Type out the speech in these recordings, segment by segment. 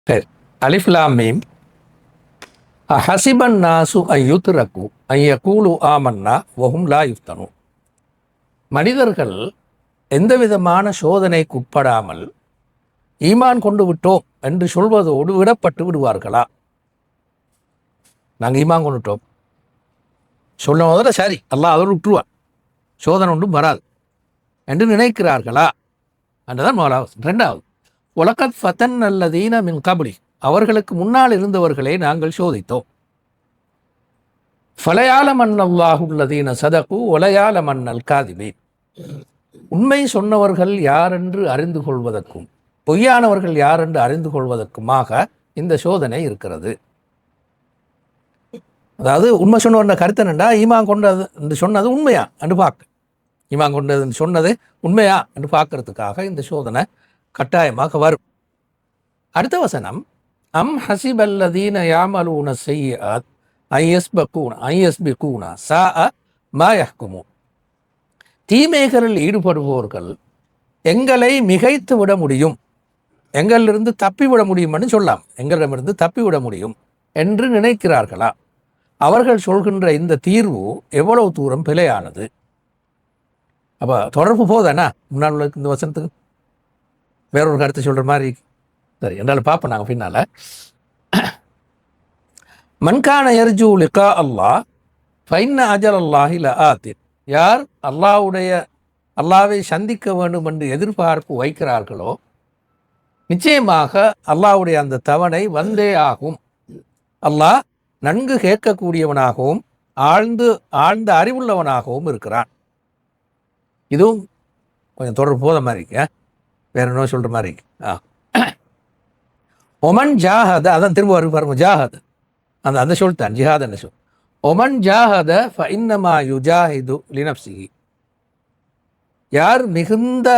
சரி. அலிஃப் லாம் மீம். ஹசிபன் நாசு ஐயுத்ரகு ஐயகூலு ஆமன்னா வஹும் லா யுஃப்தனூன். மனிதர்கள் எந்த விதமான சோதனைக்கு உட்படாமல் ஈமான் கொண்டு விட்டோம் என்று சொல்வதோடு விடப்பட்டு விடுவார்களா? நாங்கள் ஈமான் கொண்டுட்டோம் சொல்ல முதல்ல சரி, அல்லாஹ் அதோடு விட்டுருவான், சோதனை ஒன்றும் வராது என்று நினைக்கிறார்களா என்றுதான் முதலாவது. ரெண்டாவது, உலகத் ஃபதன் அல்லதீன மின் கபலி, அவர்களுக்கு முன்னால் இருந்தவர்களை நாங்கள் சோதித்தோம். ஃபலயால மன்னல்லாஹுல்லதீன சதகு ஒலையால மன்னல் காதிபீன், உண்மை சொன்னவர்கள் யாரென்று அறிந்து கொள்வதற்கும் பொய்யானவர்கள் யாரென்று அறிந்து கொள்வதற்குமாக இந்த சோதனை இருக்கிறது. அதாவது உண்மை சொன்னவர்ன கருத்து என்னண்டா, ஈமான் கொண்டது என்று சொன்னது உண்மையா என்று பார்க்க, ஈமான் கொண்டது சொன்னது உண்மையா என்று பார்க்கறதுக்காக இந்த சோதனை கட்டாயமாக வரும். அடுத்த வசனம், அம் ஹசிபல்லதீன யாமலூன ஸய்யிஆத் ஐயஸ்பிகூன ஸாஅ மா யஹ்குமூன், தீமைகளில் ஈடுபடுபவர்கள் எங்களை மிகைத்து விட முடியும், எங்களிலிருந்து தப்பிவிட முடியும்னு சொல்லலாம், எங்களிடமிருந்து தப்பிவிட முடியும் என்று நினைக்கிறார்களா? அவர்கள் சொல்கின்ற இந்த தீர்வு எவ்வளவு தூரம் பிழையானது? அப்போ தொடர்பு போதானா முன்னால் உள்ள இந்த வசனத்துக்கு வேறொரு கருத்தை சொல்கிற மாதிரி? சரி, என்றாலும் பார்ப்போம் நாங்கள் பின்னால். மன்கான யர்ஜூ லிகா அல்லாஹ் ஃபைன்ன அஜல் அல்லாஹி லஆத்தின், யார் அல்லாஹ்வை சந்திக்க வேண்டும் என்று எதிர்பார்ப்பு வைக்கிறார்களோ நிச்சயமாக அல்லாஹ்வுடைய அந்த தவணை வந்தே ஆகும். அல்லாஹ் நன்கு கேட்கக்கூடியவனாகவும் ஆழ்ந்த அறிவுள்ளவனாகவும் இருக்கிறான். இதுவும் கொஞ்சம் தொடர்பு போத மாதிரி இருக்கு, வேற என்ன சொல்கிற மாதிரி இருக்கு. ஒமன் ஜாஹத, அதான் திரும்ப வரும் பாருங்க, ஜாஹத் அந்த சொல்தான் ஜிஹாத் என்ன சொல். ஒமன் ஜாஹத ஃபஇன்னமா யுஜாஹிது லினப்சிஹி, யார் மிகுந்த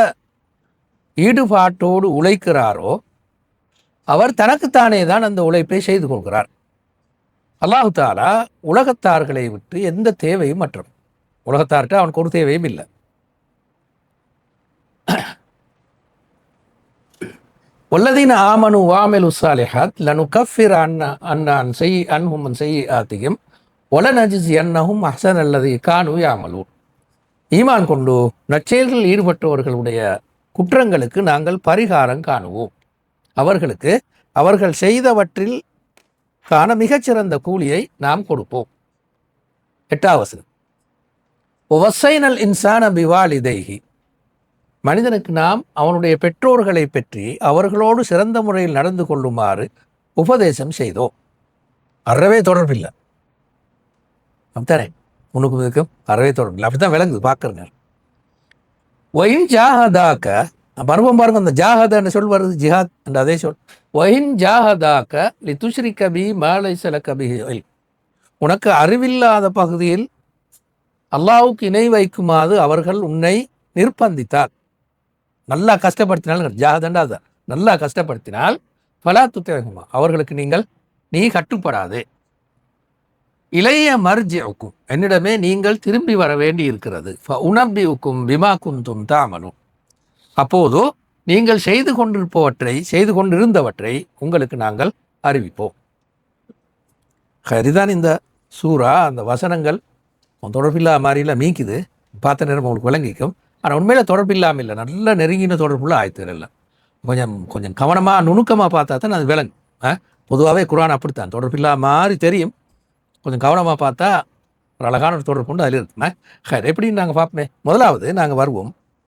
ஈடுபாட்டோடு உழைக்கிறாரோ அவர் தனக்குத்தானே தான் அந்த உழைப்பை செய்து கொள்கிறார். அல்லாஹு தாலா உலகத்தார்களை விட்டு எந்த தேவையும் மற்றம், உலகத்தார்கிட்ட அவனுக்கு ஒரு தேவையும் இல்லை. வல்லதீன ஆமனு வாமிலு ஸாலிஹாத் லனுகஃபிர அன்ஹும் ஸய்யிஆத்திஹிம் வலனஜ்ஸியன்னஹும் அஹ்ஸனல்லதீ கானூ யஅமலூன், ஈமான் கொண்டு நற்செயல்களில் ஈடுபட்டவர்களுடைய குற்றங்களுக்கு நாங்கள் பரிகாரம் காணுவோம், அவர்களுக்கு அவர்கள் செய்தவற்றில் காண மிகச்சிறந்த கூலியை நாம் கொடுப்போம். 8வது, வஸைனல் இன்சான பிவாலிதைஹி, மனிதனுக்கு நாம் அவனுடைய பெற்றோர்களை பற்றி அவர்களோடு சிறந்த முறையில் நடந்து கொள்ளுமாறு உபதேசம் செய்தோம். அறவே தொடர்பில்லை, அப்படித்தானே, உனக்கு இதுக்கும் அறவே தொடர்பில்லை, அப்படித்தான் விளங்குது பார்க்குறங்க. ஒயின் ஜாஹதாக்க, பருவம் பாருங்க, அந்த ஜாஹதன்னு சொல் வருது, ஜிஹாத் என்ற அதே சொல். ஒயின் ஜாஹதாக்க லிதுஷ்ரிக பி மா லைஸ லக பிஹி இல்ம், உனக்கு அறிவில்லாத பகுதியில் அல்லாஹ்வுக்கு இணை வைக்குமாறு அவர்கள் உன்னை நிர்பந்தித்தால், நல்லா கஷ்டப்படுத்தினால், ஜாஹதண்டா அதான், நல்லா கஷ்டப்படுத்தினால், ஃபலா துத்திஅஹுமா, அவர்களுக்கு நீ கட்டுப்படாதே. இளைய மர்ஜிஉக்கும், என்னிடமே நீங்கள் திரும்பி வர வேண்டி இருக்கிறது. ஃபஉனப்பிஉக்கும் பிமா குன்தும் தஅமலூன், அப்போது நீங்கள் செய்து கொண்டிருந்தவற்றை உங்களுக்கு நாங்கள் அறிவிப்போம். சரிதான், இந்த சூரா அந்த வசனங்கள் தொடர்பில்லா மாதிரிலாம் மீக்குது, பார்த்த நேரம் உங்களுக்கு விளங்கிக்கும். ஆனால் உண்மையில் தொடர்பில்லாமல் இல்லை, நல்ல நெருங்கின தொடர்புள்ள ஆயத்துகள் இல்லை. கொஞ்சம் கவனமாக நுணுக்கமாக பார்த்தா தான் அது விளங்கும். பொதுவாகவே குர்ஆன் அப்படித்தான், தொடர்பில்லா மாதிரி தெரியும், கொஞ்சம் கவனமாக பார்த்தா ஒரு அழகான ஒரு தொடர்பு கொண்டு அதில் இருக்குண்ணா. எப்படின்னு நாங்கள் பார்ப்போமே. முதலாவது நாங்கள் வருவோம்